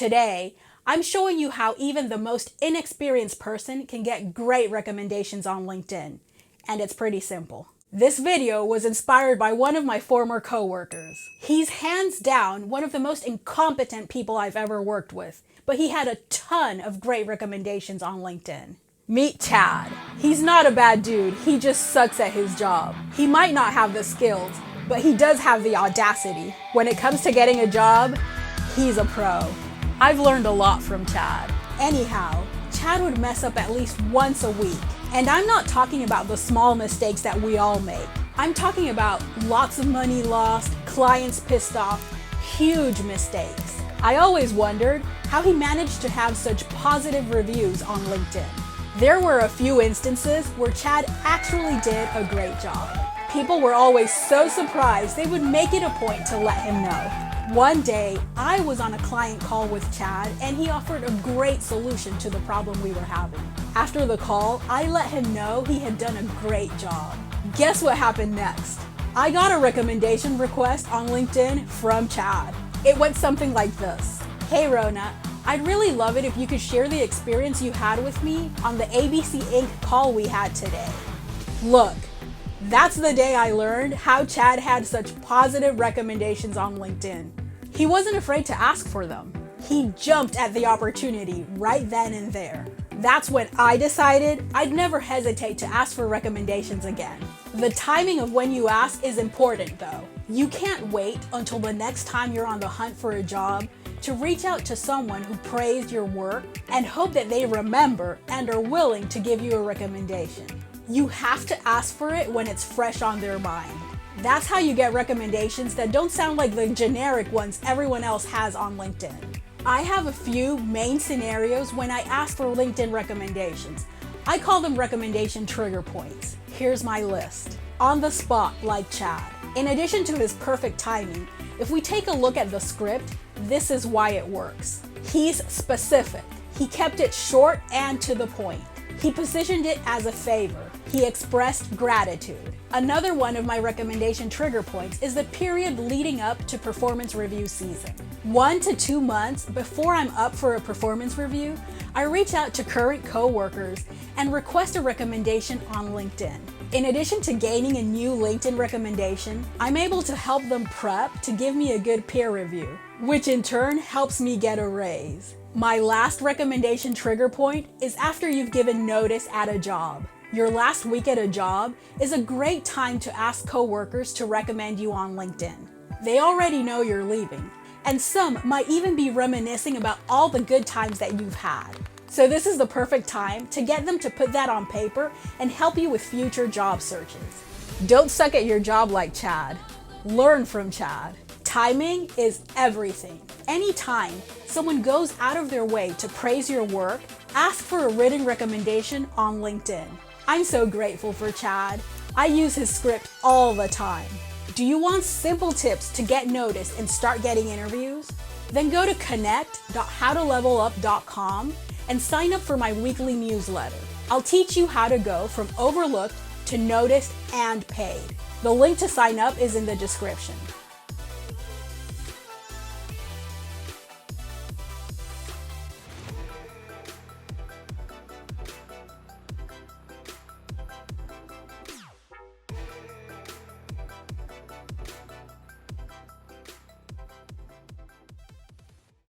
Today, I'm showing you how even the most inexperienced person can get great recommendations on LinkedIn. And it's pretty simple. This video was inspired by one of my former coworkers. He's hands down one of the most incompetent people I've ever worked with, but he had a ton of great recommendations on LinkedIn. Meet Chad. He's not a bad dude, he just sucks at his job. He might not have the skills, but he does have the audacity. When it comes to getting a job, he's a pro. I've learned a lot from Chad. Anyhow, Chad would mess up at least once a week. And I'm not talking about the small mistakes that we all make. I'm talking about lots of money lost, clients pissed off, huge mistakes. I always wondered how he managed to have such positive reviews on LinkedIn. There were a few instances where Chad actually did a great job. People were always so surprised they would make it a point to let him know. One day, I was on a client call with Chad and he offered a great solution to the problem we were having. After the call, I let him know he had done a great job. Guess what happened next? I got a recommendation request on LinkedIn from Chad. It went something like this. Hey Rona, I'd really love it if you could share the experience you had with me on the ABC Inc. call we had today. Look, that's the day I learned how Chad had such positive recommendations on LinkedIn. He wasn't afraid to ask for them. He jumped at the opportunity right then and there. That's when I decided I'd never hesitate to ask for recommendations again. The timing of when you ask is important though. You can't wait until the next time you're on the hunt for a job to reach out to someone who praised your work and hope that they remember and are willing to give you a recommendation. You have to ask for it when it's fresh on their mind. That's how you get recommendations that don't sound like the generic ones everyone else has on LinkedIn. I have a few main scenarios when I ask for LinkedIn recommendations. I call them recommendation trigger points. Here's my list. On the spot, like Chad. In addition to his perfect timing, if we take a look at the script, this is why it works. He's specific. He kept it short and to the point. He positioned it as a favor. He expressed gratitude. Another one of my recommendation trigger points is the period leading up to performance review season. 1 to 2 months before I'm up for a performance review, I reach out to current coworkers and request a recommendation on LinkedIn. In addition to gaining a new LinkedIn recommendation, I'm able to help them prep to give me a good peer review, which in turn helps me get a raise. My last recommendation trigger point is after you've given notice at a job. Your last week at a job is a great time to ask coworkers to recommend you on LinkedIn. They already know you're leaving, and some might even be reminiscing about all the good times that you've had. So this is the perfect time to get them to put that on paper and help you with future job searches. Don't suck at your job like Chad. Learn from Chad. Timing is everything. Anytime someone goes out of their way to praise your work, ask for a written recommendation on LinkedIn. I'm so grateful for Chad. I use his script all the time. Do you want simple tips to get noticed and start getting interviews? Then go to connect.howtolevelup.com and sign up for my weekly newsletter. I'll teach you how to go from overlooked to noticed and paid. The link to sign up is in the description.